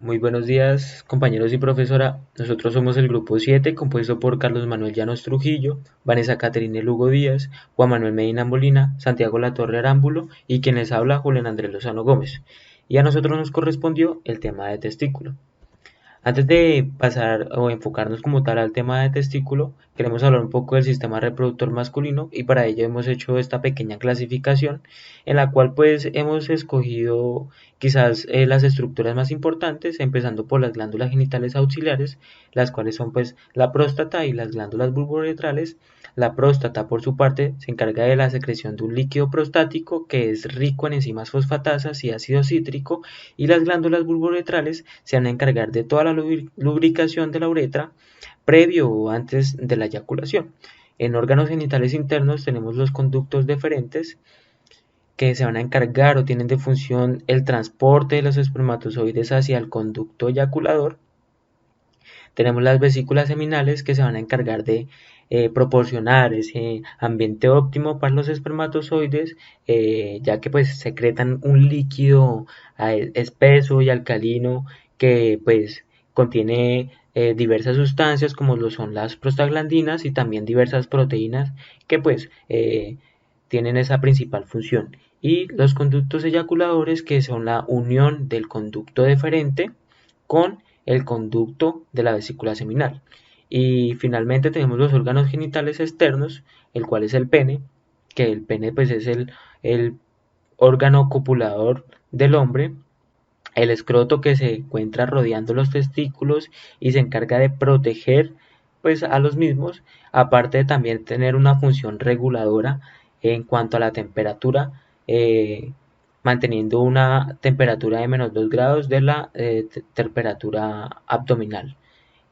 Muy buenos días, compañeros y profesora. Nosotros somos el grupo 7, compuesto por Carlos Manuel Llanos Trujillo, Vanessa Caterine Lugo Díaz, Juan Manuel Medina Molina, Santiago Latorre Arámbulo y quien les habla, Julián Andrés Lozano Gómez. Y a nosotros nos correspondió el tema de testículo. Antes de pasar o enfocarnos como tal al tema de testículo, queremos hablar un poco del sistema reproductor masculino y para ello hemos hecho esta pequeña clasificación en la cual pues hemos escogido quizás las estructuras más importantes, empezando por las glándulas genitales auxiliares, las cuales son pues la próstata y las glándulas bulbouretrales. La próstata, por su parte, se encarga de la secreción de un líquido prostático que es rico en enzimas fosfatasas y ácido cítrico, y las glándulas bulbouretrales se van a encargar de toda la lubricación de la uretra previo o antes de la eyaculación. En órganos genitales internos tenemos los conductos deferentes que se van a encargar o tienen de función el transporte de los espermatozoides hacia el conducto eyaculador. Tenemos las vesículas seminales que se van a encargar de proporcionar ese ambiente óptimo para los espermatozoides, ya que pues secretan un líquido espeso y alcalino que pues contiene diversas sustancias como lo son las prostaglandinas y también diversas proteínas que pues tienen esa principal función. Y los conductos eyaculadores, que son la unión del conducto deferente con el conducto de la vesícula seminal. Y finalmente tenemos los órganos genitales externos, el cual es el pene, que el pene pues es el órgano copulador del hombre, el escroto que se encuentra rodeando los testículos y se encarga de proteger pues a los mismos, aparte de también tener una función reguladora en cuanto a la temperatura, manteniendo una temperatura de -2 grados de la temperatura abdominal.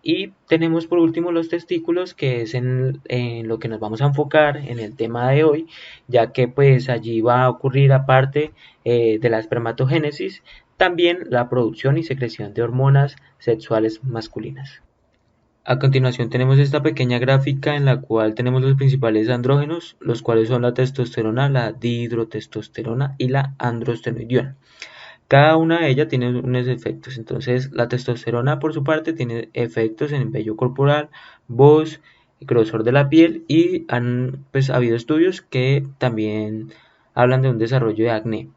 Y tenemos por último los testículos, que es en lo que nos vamos a enfocar en el tema de hoy, ya que pues allí va a ocurrir, aparte de la espermatogénesis, también la producción y secreción de hormonas sexuales masculinas. A continuación tenemos esta pequeña gráfica en la cual tenemos los principales andrógenos, los cuales son la testosterona, la dihidrotestosterona y la androstenediona. Cada una de ellas tiene unos efectos. Entonces, la testosterona, por su parte, tiene efectos en el vello corporal, voz, grosor de la piel, y han pues habido estudios que también hablan de un desarrollo de acné.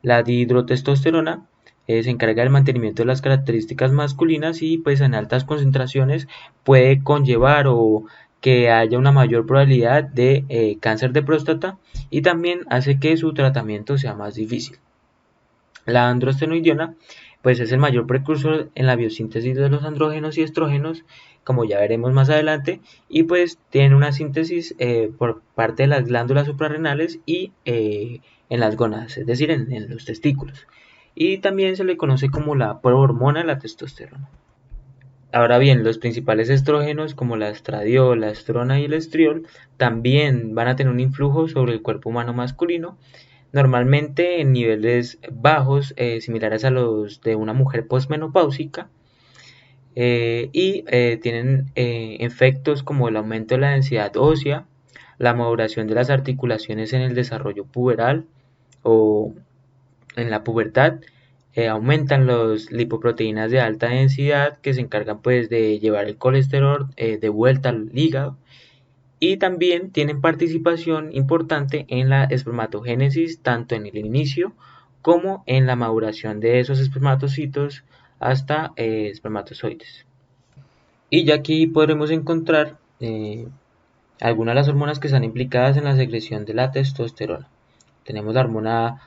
La dihidrotestosterona se encarga del mantenimiento de las características masculinas y pues en altas concentraciones puede conllevar o que haya una mayor probabilidad de cáncer de próstata, y también hace que su tratamiento sea más difícil. La androstenediona pues es el mayor precursor en la biosíntesis de los andrógenos y estrógenos, como ya veremos más adelante, y pues tiene una síntesis por parte de las glándulas suprarrenales y en las gónadas, es decir, en los testículos. Y también se le conoce como la prohormona de la testosterona. Ahora bien, los principales estrógenos como la estradiol, la estrona y el estriol también van a tener un influjo sobre el cuerpo humano masculino, normalmente en niveles bajos, similares a los de una mujer posmenopáusica, y tienen efectos como el aumento de la densidad ósea, la maduración de las articulaciones en el desarrollo puberal o en la pubertad, aumentan las lipoproteínas de alta densidad que se encargan pues de llevar el colesterol de vuelta al hígado, y también tienen participación importante en la espermatogénesis, tanto en el inicio como en la maduración de esos espermatocitos hasta espermatozoides. Y ya aquí podremos encontrar algunas de las hormonas que están implicadas en la secreción de la testosterona. Tenemos la hormona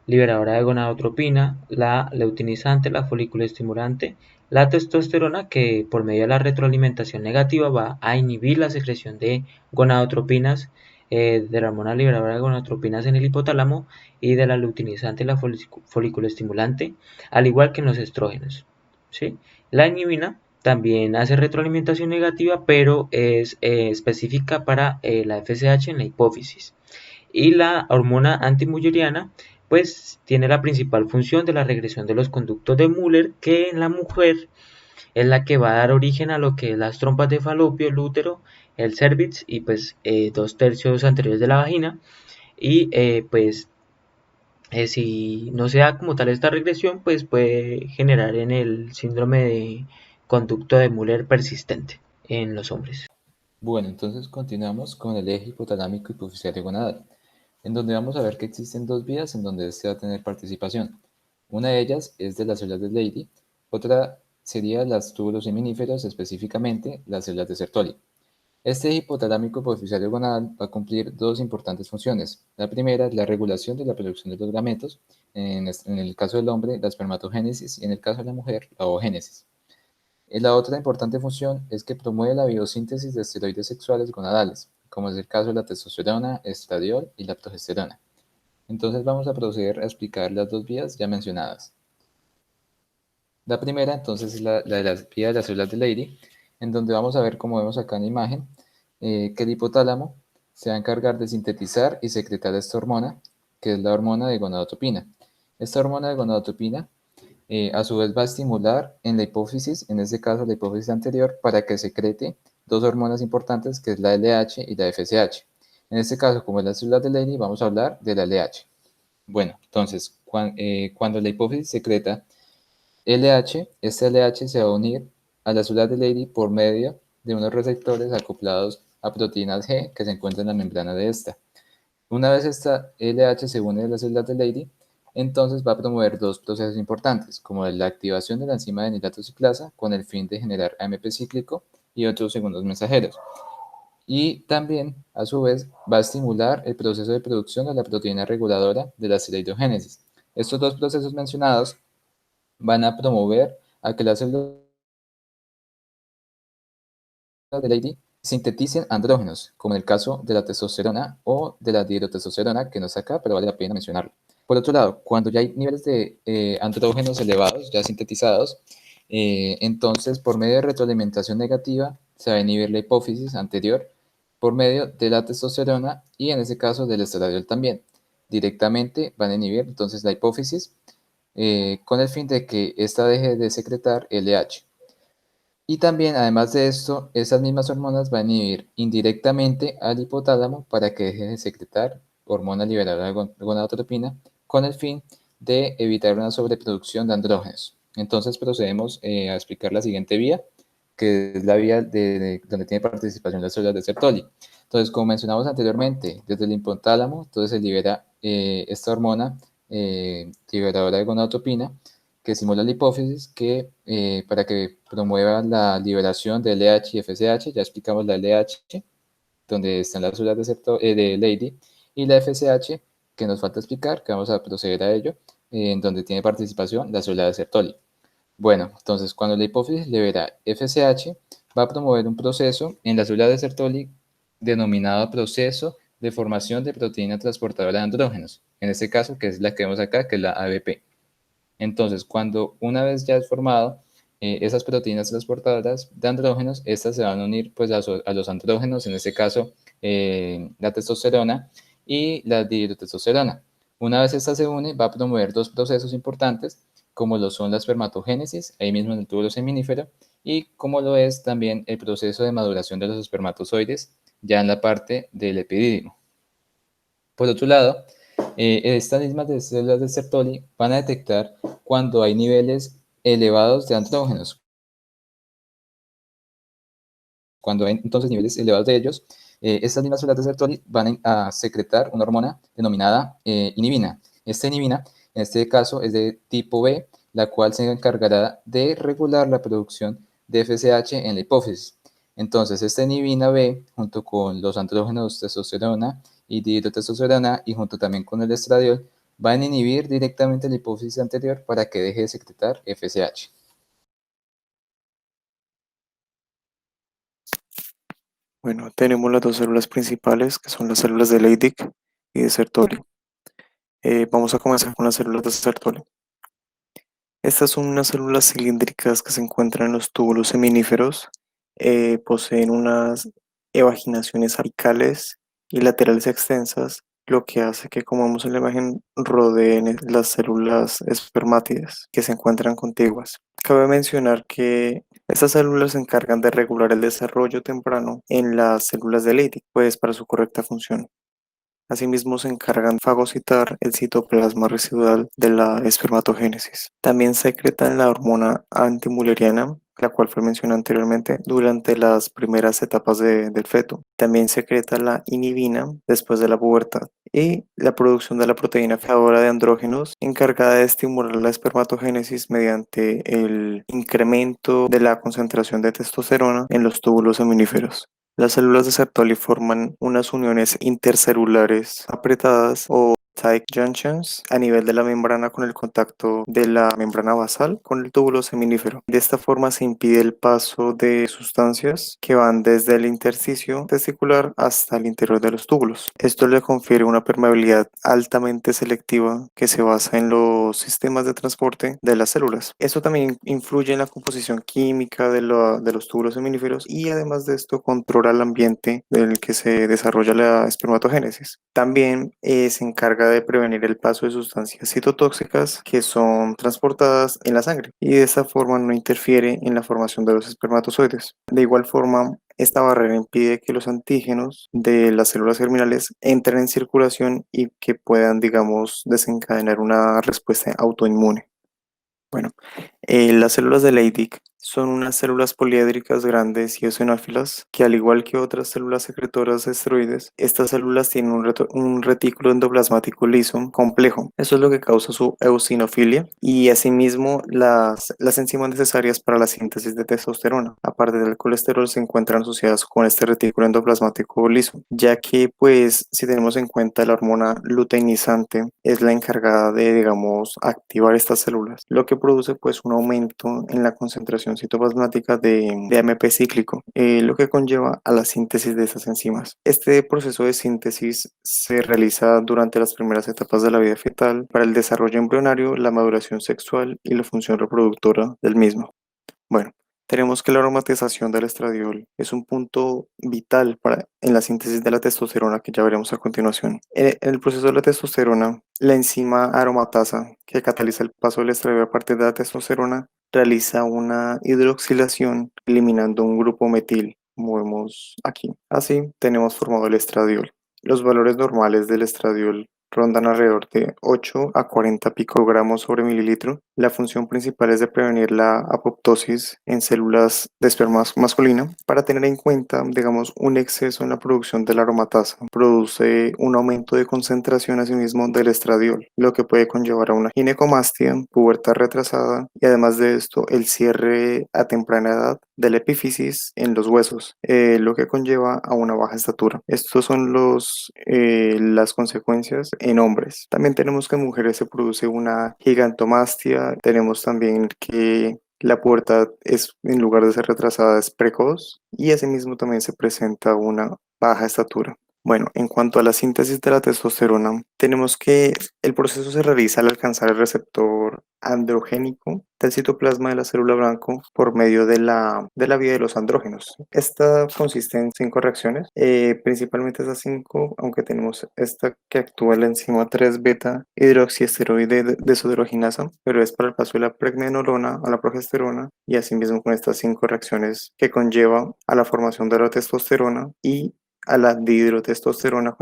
liberadora de gonadotropina, la luteinizante, la folículo estimulante, la testosterona, que por medio de la retroalimentación negativa va a inhibir la secreción de gonadotropinas, de la hormona liberadora de gonadotropinas en el hipotálamo, y de la luteinizante, la folículo estimulante, al igual que en los estrógenos, ¿sí? La inhibina también hace retroalimentación negativa, pero es específica para la FSH en la hipófisis. Y la hormona antimulleriana pues tiene la principal función de la regresión de los conductos de Müller, que en la mujer es la que va a dar origen a lo que es las trompas de falopio, el útero, el cérvix y pues 2/3 anteriores de la vagina, y pues Si no se da como tal esta regresión, pues puede generar en el síndrome de conducto de Müller persistente en los hombres. Bueno, entonces continuamos con el eje hipotalámico hipofisario gonadal, en donde vamos a ver que existen dos vías en donde este va a tener participación. Una de ellas es de las células de Leydig, otra sería las túbulos seminíferos, específicamente las células de Sertoli. Este eje hipotalámico hipofisario gonadal va a cumplir dos importantes funciones. La primera es la regulación de la producción de los gametos, en el caso del hombre, la espermatogénesis, y en el caso de la mujer, la ovogénesis. La otra importante función es que promueve la biosíntesis de esteroides sexuales gonadales, como es el caso de la testosterona, estradiol y la progesterona. Entonces vamos a proceder a explicar las dos vías ya mencionadas. La primera entonces es la de las vías de las células de Leydig, en donde vamos a ver, como vemos acá en la imagen, que el hipotálamo se va a encargar de sintetizar y secretar esta hormona, que es la hormona de gonadotropina. Esta hormona de gonadotropina a su vez va a estimular en la hipófisis, en este caso la hipófisis anterior, para que secrete dos hormonas importantes, que es la LH y la FSH. En este caso, como es la célula de Leydig, vamos a hablar de la LH. Bueno, entonces, cuando la hipófisis secreta LH, este LH se va a unir a la célula de Leydig por medio de unos receptores acoplados a proteínas G que se encuentran en la membrana de esta. Una vez esta LH se une a las células de Leydig, entonces va a promover dos procesos importantes, como la activación de la enzima de nitrato ciclasa con el fin de generar AMP cíclico y otros segundos mensajeros. Y también, a su vez, va a estimular el proceso de producción de la proteína reguladora de la esteroidogénesis. Estos dos procesos mencionados van a promover a que las células de Leydig sinteticen andrógenos, como en el caso de la testosterona o de la dihidrotestosterona, que no está acá, pero vale la pena mencionarlo. Por otro lado, cuando ya hay niveles de andrógenos elevados, ya sintetizados, entonces por medio de retroalimentación negativa se va a inhibir la hipófisis anterior por medio de la testosterona y en ese caso del estradiol también. Directamente van a inhibir entonces la hipófisis con el fin de que ésta deje de secretar LH. Y también, además de esto, esas mismas hormonas van a inhibir indirectamente al hipotálamo para que deje de secretar hormona liberadora de gonadotropina con el fin de evitar una sobreproducción de andrógenos. Entonces procedemos a explicar la siguiente vía, que es la vía donde tiene participación las células de Sertoli. Entonces, como mencionamos anteriormente, desde el hipotálamo, entonces se libera esta hormona liberadora de gonadotropina, que estimula la hipófisis para que promueva la liberación de LH y FSH. Ya explicamos la LH, donde están las células de Leydig, y la FSH, que nos falta explicar, que vamos a proceder a ello, en donde tiene participación la célula de Sertoli. Bueno, entonces cuando la hipófisis libera FSH, va a promover un proceso en la célula de Sertoli denominado proceso de formación de proteína transportadora de andrógenos, en este caso, que es la que vemos acá, que es la ABP. Entonces, cuando una vez ya es formado, esas proteínas transportadoras de andrógenos, estas se van a unir pues, a los andrógenos, en este caso la testosterona y la dihidrotestosterona. Una vez esta se une, va a promover dos procesos importantes, como lo son la espermatogénesis, ahí mismo en el túbulo seminífero, y como lo es también el proceso de maduración de los espermatozoides, ya en la parte del epidídimo. Por otro lado, estas mismas células de Sertoli van a detectar cuando hay niveles elevados de andrógenos. Cuando hay entonces niveles elevados de ellos, estas mismas células de Sertoli van a secretar una hormona denominada inhibina. Esta inhibina, en este caso, es de tipo B, la cual se encargará de regular la producción de FSH en la hipófisis. Entonces, esta inhibina B, junto con los andrógenos testosterona y dihidrotestosterona, y junto también con el estradiol, van a inhibir directamente la hipófisis anterior para que deje de secretar FSH. Bueno, tenemos las dos células principales, que son las células de Leydig y de Sertoli. Vamos a comenzar con las células de Sertoli. Estas son unas células cilíndricas que se encuentran en los túbulos seminíferos. Poseen unas evaginaciones apicales y laterales extensas, lo que hace que, como vemos en la imagen, rodeen las células espermátidas que se encuentran contiguas. Cabe mencionar que estas células se encargan de regular el desarrollo temprano en las células de Leydig, pues para su correcta función. Asimismo, se encargan de fagocitar el citoplasma residual de la espermatogénesis. También secretan la hormona antimuleriana, la cual fue mencionada anteriormente, durante las primeras etapas del feto. También secreta la inhibina después de la pubertad y la producción de la proteína fijadora de andrógenos encargada de estimular la espermatogénesis mediante el incremento de la concentración de testosterona en los túbulos seminíferos. Las células de Sertoli forman unas uniones intercelulares apretadas o tight junctions a nivel de la membrana con el contacto de la membrana basal con el túbulo seminífero. De esta forma se impide el paso de sustancias que van desde el intersticio testicular hasta el interior de los túbulos. Esto le confiere una permeabilidad altamente selectiva que se basa en los sistemas de transporte de las células. Esto también influye en la composición química de los túbulos seminíferos y además de esto controla el ambiente en el que se desarrolla la espermatogénesis. También se encarga de prevenir el paso de sustancias citotóxicas que son transportadas en la sangre y de esta forma no interfiere en la formación de los espermatozoides. De igual forma, esta barrera impide que los antígenos de las células germinales entren en circulación y que puedan, digamos, desencadenar una respuesta autoinmune. Bueno, las células de Leydig son unas células poliédricas grandes y eosinófilas que, al igual que otras células secretoras de esteroides, estas células tienen un retículo endoplasmático liso complejo. Eso es lo que causa su eosinofilia y asimismo las enzimas necesarias para la síntesis de testosterona, aparte del colesterol, se encuentran asociadas con este retículo endoplasmático liso, ya que pues si tenemos en cuenta la hormona luteinizante es la encargada de, digamos, activar estas células, lo que produce pues un aumento en la concentración citoplasmática de AMP cíclico, lo que conlleva a la síntesis de esas enzimas. Este proceso de síntesis se realiza durante las primeras etapas de la vida fetal para el desarrollo embrionario, la maduración sexual y la función reproductora del mismo. Bueno, tenemos que la aromatización del estradiol es un punto vital en la síntesis de la testosterona que ya veremos a continuación. En el proceso de la testosterona, la enzima aromatasa que cataliza el paso del estradiol a partir de la testosterona realiza una hidroxilación eliminando un grupo metil, como vemos aquí. Así tenemos formado el estradiol. Los valores normales del estradiol rondan alrededor de 8 a 40 picogramos sobre mililitro. La función principal es de prevenir la apoptosis en células de esperma masculina. Para tener en cuenta, digamos, un exceso en la producción de la aromatasa produce un aumento de concentración asimismo del estradiol, lo que puede conllevar a una ginecomastia, pubertad retrasada y además de esto el cierre a temprana edad de la epífisis en los huesos, lo que conlleva a una baja estatura. Estos son las consecuencias en hombres. También tenemos que en mujeres se produce una gigantomastia. Tenemos también que la pubertad es, en lugar de ser retrasada, es precoz y asimismo también se presenta una baja estatura. Bueno, en cuanto a la síntesis de la testosterona, tenemos que el proceso se realiza al alcanzar el receptor androgénico del citoplasma de la célula blanco por medio de la vía de los andrógenos. Esta consiste en 5 reacciones, principalmente esas 5, aunque tenemos esta que actúa la enzima 3-beta hidroxiesteroide deshidrogenasa, pero es para el paso de la pregnenolona a la progesterona y asimismo con estas 5 reacciones que conlleva a la formación de la testosterona y a la dihidrotestosterona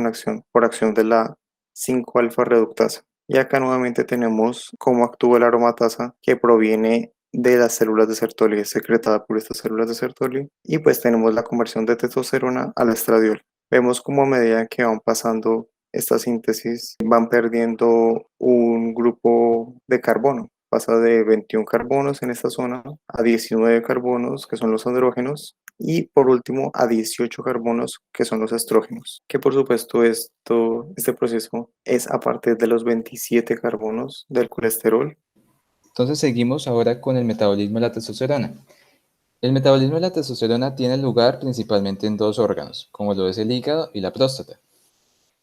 por acción de la 5-alfa reductasa. Y acá nuevamente tenemos cómo actúa la aromatasa que proviene de las células de Sertoli, es secretada por estas células de Sertoli, y pues tenemos la conversión de testosterona al estradiol. Vemos como a medida que van pasando esta síntesis van perdiendo un grupo de carbono. Pasa de 21 carbonos en esta zona a 19 carbonos, que son los andrógenos, y por último a 18 carbonos, que son los estrógenos, que por supuesto este proceso es a partir de los 27 carbonos del colesterol. Entonces seguimos ahora con el metabolismo de la testosterona. El metabolismo de la testosterona tiene lugar principalmente en 2 órganos, como lo es el hígado y la próstata.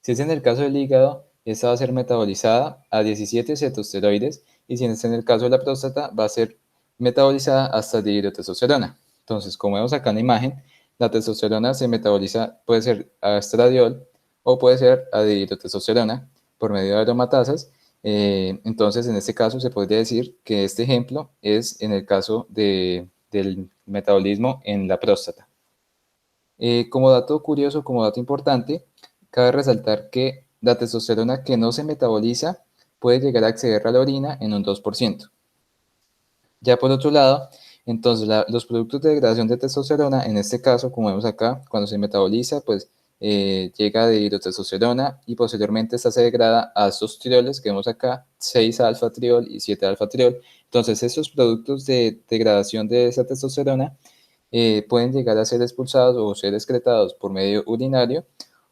Si es en el caso del hígado, esta va a ser metabolizada a 17 cetosteroides y si es en el caso de la próstata, va a ser metabolizada hasta dihidrotestosterona. Entonces, como vemos acá en la imagen, la testosterona se metaboliza, puede ser a estradiol o puede ser a dihidrotestosterona por medio de aromatasas. Entonces, en este caso se podría decir que este ejemplo es en el caso del metabolismo en la próstata. Como dato curioso, como dato importante, cabe resaltar que la testosterona que no se metaboliza puede llegar a acceder a la orina en un 2%. Ya por otro lado, entonces los productos de degradación de testosterona, en este caso, como vemos acá, cuando se metaboliza, pues llega de hidrotestosterona y posteriormente esta se degrada a estos trioles que vemos acá, 6-alfa-triol y 7-alfa-triol. Entonces, estos productos de degradación de esa testosterona pueden llegar a ser expulsados o ser excretados por medio urinario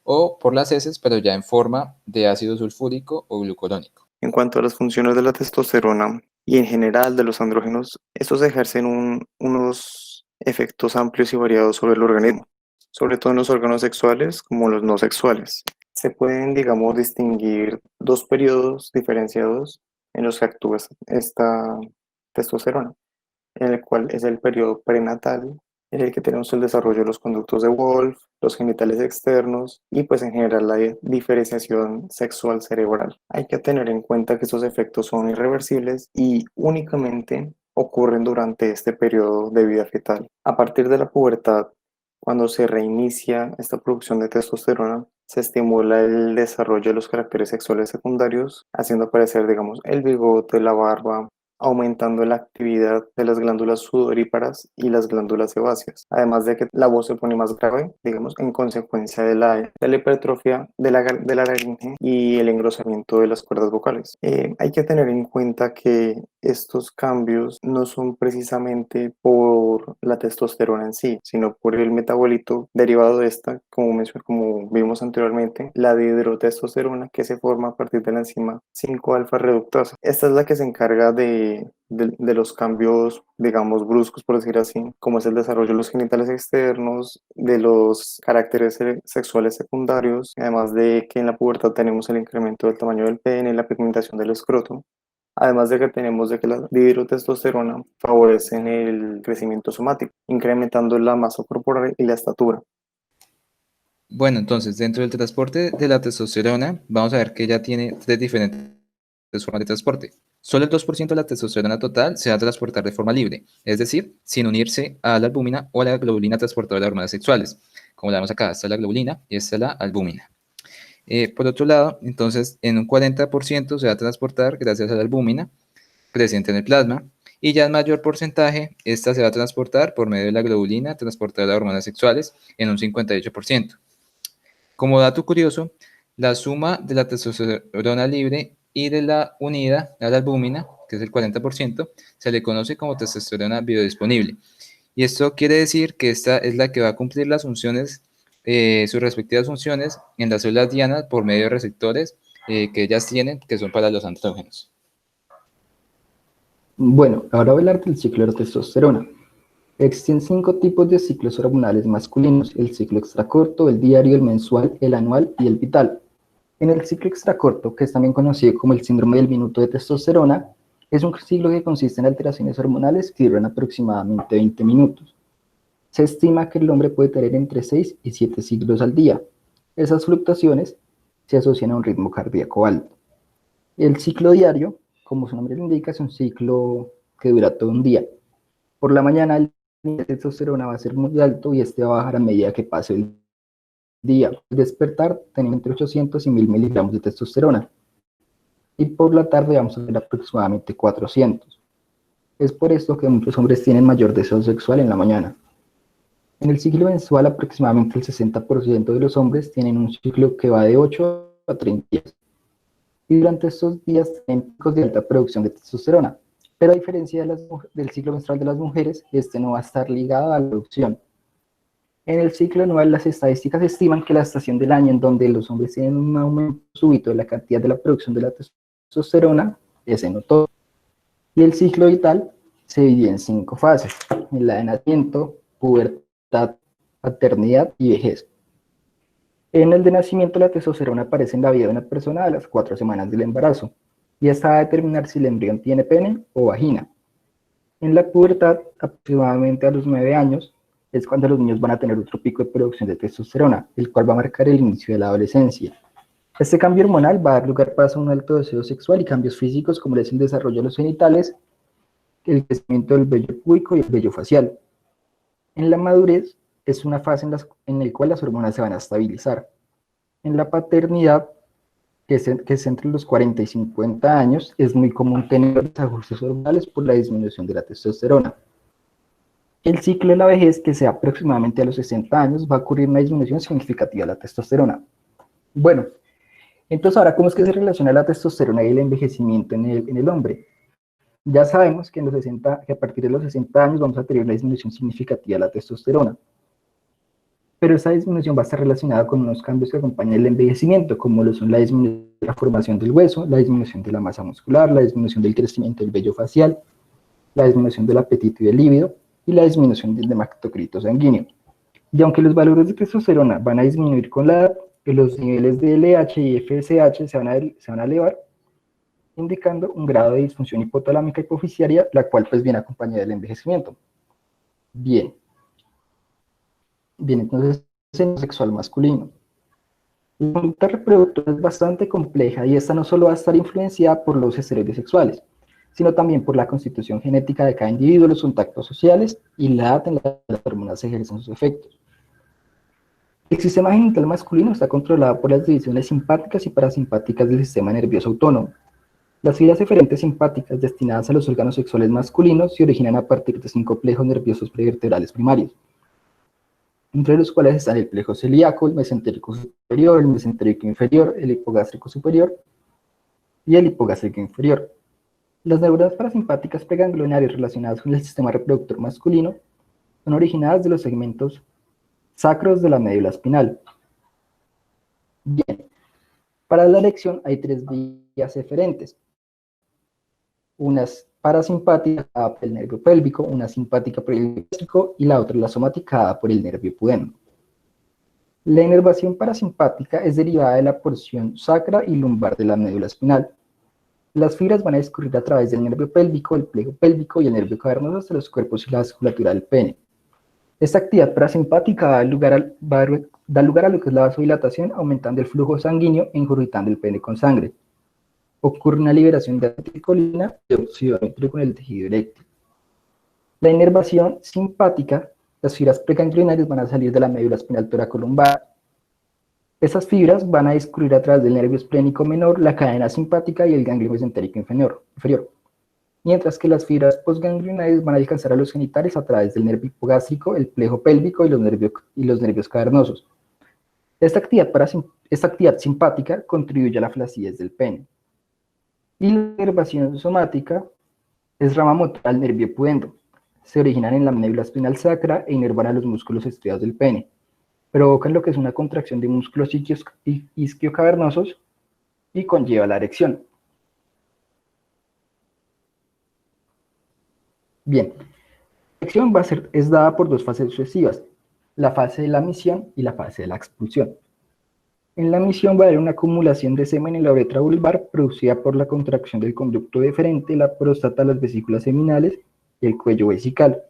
o por las heces, pero ya en forma de ácido sulfúrico o glucurónico. En cuanto a las funciones de la testosterona y en general de los andrógenos, estos ejercen unos efectos amplios y variados sobre el organismo, sobre todo en los órganos sexuales como los no sexuales. Se pueden, digamos, distinguir dos periodos diferenciados en los que actúa esta testosterona, en el cual es el periodo prenatal, en el que tenemos el desarrollo de los conductos de Wolff, los genitales externos y pues en general la diferenciación sexual cerebral. Hay que tener en cuenta que estos efectos son irreversibles y únicamente ocurren durante este periodo de vida fetal. A partir de la pubertad, cuando se reinicia esta producción de testosterona, se estimula el desarrollo de los caracteres sexuales secundarios, haciendo aparecer, digamos, el bigote, la barba, aumentando la actividad de las glándulas sudoríparas y las glándulas sebáceas, además de que la voz se pone más grave, digamos, en consecuencia de la hipertrofia de la laringe y el engrosamiento de las cuerdas vocales. Hay que tener en cuenta que estos cambios no son precisamente por la testosterona en sí, sino por el metabolito derivado de esta, como vimos anteriormente, la dihidrotestosterona que se forma a partir de la enzima 5-alfa reductasa. Esta es la que se encarga de los cambios, digamos, bruscos, por decir así, como es el desarrollo de los genitales externos, de los caracteres sexuales secundarios, además de que en la pubertad tenemos el incremento del tamaño del pene y la pigmentación del escroto. Además de que tenemos de que la dihidrotestosterona favorece en el crecimiento somático, incrementando la masa corporal y la estatura. Bueno, entonces, dentro del transporte de la testosterona, vamos a ver que ya tiene tres diferentes formas de transporte. Solo el 2% de la testosterona total se va a transportar de forma libre, es decir, sin unirse a la albúmina o a la globulina transportadora de hormonas sexuales. Como la vemos acá, esta es la globulina y esta es la albúmina. Por otro lado, entonces, en un 40% se va a transportar gracias a la albúmina presente en el plasma, y ya en mayor porcentaje, esta se va a transportar por medio de la globulina transportadora de hormonas sexuales en un 58%. Como dato curioso, la suma de la testosterona libre y de la unida a la albúmina, que es el 40%, se le conoce como testosterona biodisponible. Y esto quiere decir que esta es la que va a cumplir las funciones, sus respectivas funciones en las células dianas por medio de receptores que ellas tienen, que son para los andrógenos. Bueno, ahora voy a hablar del ciclo de la testosterona. Existen 5 tipos de ciclos hormonales masculinos: el ciclo extracorto, el diario, el mensual, el anual y el vital. En el ciclo extracorto, que es también conocido como el síndrome del minuto de testosterona, es un ciclo que consiste en alteraciones hormonales que duran aproximadamente 20 minutos. Se estima que el hombre puede tener entre 6 y 7 ciclos al día. Esas fluctuaciones se asocian a un ritmo cardíaco alto. El ciclo diario, como su nombre lo indica, es un ciclo que dura todo un día. Por la mañana el nivel de testosterona va a ser muy alto y este va a bajar a medida que pase el día. Al despertar tenemos entre 800 y 1000 miligramos de testosterona. Y por la tarde vamos a tener aproximadamente 400. Es por esto que muchos hombres tienen mayor deseo sexual en la mañana. En el ciclo mensual, aproximadamente el 60% de los hombres tienen un ciclo que va de 8 a 30 días. Y durante estos días tienen picos de alta producción de testosterona. Pero a diferencia del ciclo menstrual de las mujeres, este no va a estar ligado a la producción. En el ciclo anual, las estadísticas estiman que la estación del año en donde los hombres tienen un aumento súbito de la cantidad de la producción de la testosterona es en otoño. Y el ciclo vital se divide en 5 fases: en la de nacimiento, pubertad, paternidad y vejez. En el de nacimiento, la testosterona aparece en la vida de una persona a las 4 semanas del embarazo, y esta va a determinar si el embrión tiene pene o vagina. En la pubertad, aproximadamente a los 9 años, es cuando los niños van a tener otro pico de producción de testosterona, el cual va a marcar el inicio de la adolescencia. Este cambio hormonal va a dar lugar a un alto deseo sexual y cambios físicos como es el desarrollo de los genitales, el crecimiento del vello púbico y el vello facial. En la madurez es una fase en la cual las hormonas se van a estabilizar. En la paternidad que es entre los 40 y 50 años, es muy común tener desajustes hormonales por la disminución de la testosterona. El ciclo de la vejez, que sea aproximadamente a los 60 años, va a ocurrir una disminución significativa de la testosterona. Bueno, entonces ahora, ¿cómo es que se relaciona la testosterona y el envejecimiento en el hombre? Ya sabemos que, que a partir de los 60 años vamos a tener una disminución significativa de la testosterona, pero esa disminución va a estar relacionada con unos cambios que acompañan el envejecimiento, como lo son la disminución de la formación del hueso, la disminución de la masa muscular, la disminución del crecimiento del vello facial, la disminución del apetito y del líbido, y la disminución del hematocrito sanguíneo. Y aunque los valores de testosterona van a disminuir con la edad, los niveles de LH y FSH se van a elevar, indicando un grado de disfunción hipotalámica hipoficiaria, la cual pues viene acompañada del envejecimiento. Bien, entonces, el sexual masculino. La conducta reproductora es bastante compleja y esta no solo va a estar influenciada por los esteroides sexuales, sino también por la constitución genética de cada individuo, los contactos sociales y la edad en la que las hormonas ejercen sus efectos. El sistema genital masculino está controlado por las divisiones simpáticas y parasimpáticas del sistema nervioso autónomo. Las fibras eferentes simpáticas destinadas a los órganos sexuales masculinos se originan a partir de 5 plejos nerviosos prevertebrales primarios, entre los cuales están el plejo celíaco, el mesentérico superior, el mesentérico inferior, el hipogástrico superior y el hipogástrico inferior. Las neuronas parasimpáticas preganglionarias relacionadas con el sistema reproductor masculino son originadas de los segmentos sacros de la médula espinal. Bien, para la erección hay 3 vías eferentes. Una es parasimpática por el nervio pélvico, una simpática por el nervio gástrico y la otra la somática por el nervio pudendo. La inervación parasimpática es derivada de la porción sacra y lumbar de la médula espinal. Las fibras van a discurrir a través del nervio pélvico, el plejo pélvico y el nervio cavernoso hasta los cuerpos y la vasculatura del pene. Esta actividad parasimpática da lugar a lo que es la vasodilatación, aumentando el flujo sanguíneo e ingurgitando el pene con sangre. Ocurre una liberación de acetilcolina y óxido nítrico en el tejido eréctil. La inervación simpática, las fibras preganglionarias van a salir de la médula espinal toracolumbar. Esas fibras van a discurrir a través del nervio esplénico menor, la cadena simpática y el ganglio mesentérico inferior. Mientras que las fibras postganglionarias van a alcanzar a los genitales a través del nervio hipogástrico, el plejo pélvico y los nervios cavernosos. Esta actividad simpática contribuye a la flacidez del pene. Y la inervación somática es rama motora al nervio pudendo. Se originan en la médula espinal sacra e inervan a los músculos estriados del pene. Provocan lo que es una contracción de músculos isquiocavernosos y conlleva la erección. Bien, la erección es dada por 2 fases sucesivas, la fase de la misión y la fase de la expulsión. En la misión va a haber una acumulación de semen en la uretra vulvar producida por la contracción del conducto deferente, la próstata, las vesículas seminales y el cuello vesical.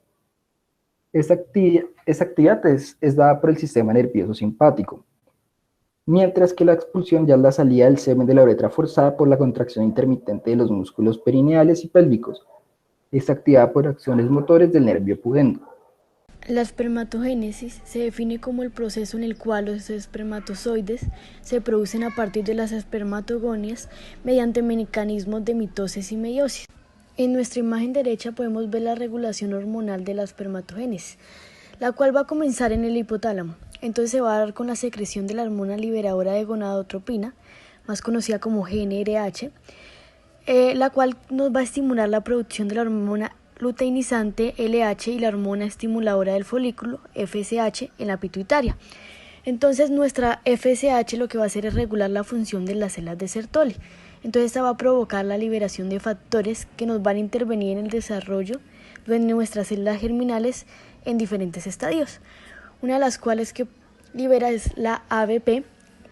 Esta actividad es dada por el sistema nervioso simpático, mientras que la expulsión ya es la salida del semen de la uretra forzada por la contracción intermitente de los músculos perineales y pélvicos. Esta actividad por acciones motores del nervio pudendo. La espermatogénesis se define como el proceso en el cual los espermatozoides se producen a partir de las espermatogonias mediante mecanismos de mitosis y meiosis. En nuestra imagen derecha podemos ver la regulación hormonal de la espermatogénesis, la cual va a comenzar en el hipotálamo. Entonces se va a dar con la secreción de la hormona liberadora de gonadotropina, más conocida como GnRH, la cual nos va a estimular la producción de la hormona luteinizante LH y la hormona estimuladora del folículo FSH en la pituitaria. Entonces nuestra FSH lo que va a hacer es regular la función de las células de Sertoli. Entonces esta va a provocar la liberación de factores que nos van a intervenir en el desarrollo de nuestras células germinales en diferentes estadios. Una de las cuales que libera es la ABP,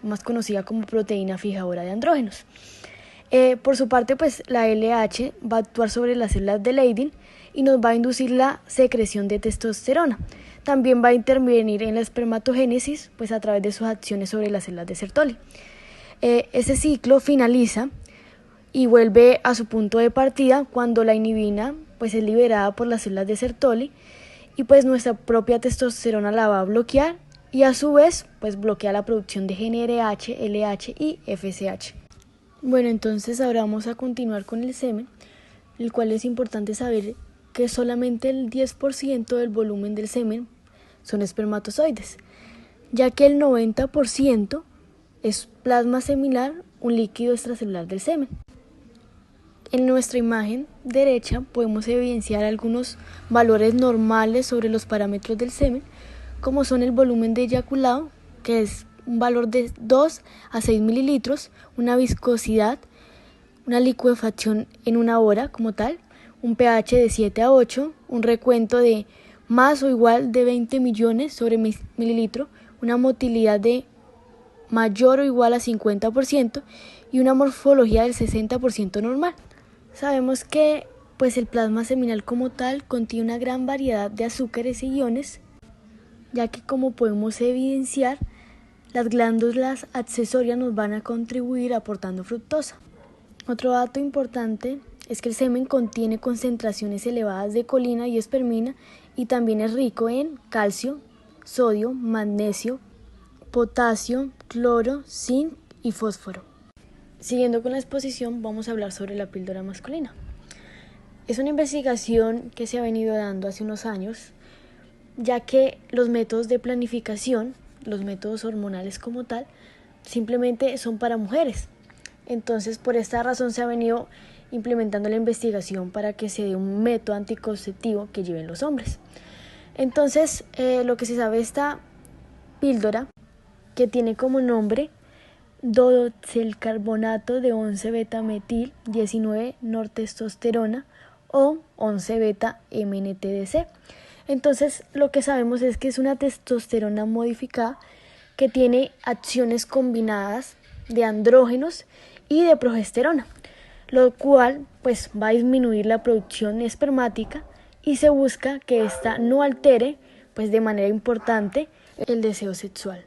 más conocida como proteína fijadora de andrógenos. Por su parte, pues la LH va a actuar sobre las células de Leydig y nos va a inducir la secreción de testosterona. También va a intervenir en la espermatogénesis, pues a través de sus acciones sobre las células de Sertoli. Ese ciclo finaliza y vuelve a su punto de partida cuando la inhibina pues es liberada por las células de Sertoli y pues nuestra propia testosterona la va a bloquear y a su vez pues bloquea la producción de GnRH, LH y FSH. Bueno, entonces ahora vamos a continuar con el semen, el cual es importante saber que solamente el 10% del volumen del semen son espermatozoides, ya que el 90% es plasma seminal, un líquido extracelular del semen. En nuestra imagen derecha podemos evidenciar algunos valores normales sobre los parámetros del semen, como son el volumen de eyaculado, que es un valor de 2 a 6 mililitros, una viscosidad, una licuefacción en una hora como tal, un pH de 7 a 8, un recuento de más o igual de 20 millones sobre mililitro, una motilidad de mayor o igual a 50% y una morfología del 60% normal. Sabemos que el plasma seminal como tal contiene una gran variedad de azúcares y iones, ya que como podemos evidenciar, las glándulas accesorias nos van a contribuir aportando fructosa. Otro dato importante es que el semen contiene concentraciones elevadas de colina y espermina y también es rico en calcio, sodio, magnesio, potasio, cloro, zinc y fósforo. Siguiendo con la exposición, vamos a hablar sobre la píldora masculina. Es una investigación que se ha venido dando hace unos años, ya que los métodos de planificación, los métodos hormonales como tal, simplemente son para mujeres. Entonces, por esta razón se ha venido implementando la investigación para que se dé un método anticonceptivo que lleven los hombres. Entonces, lo que se sabe de esta píldora, que tiene como nombre dodeoxelcarbonato de 11-beta-metil 19-nortestosterona o 11-beta-MNTDC. Entonces, lo que sabemos es que es una testosterona modificada que tiene acciones combinadas de andrógenos y de progesterona, lo cual va a disminuir la producción espermática y se busca que ésta no altere de manera importante el deseo sexual.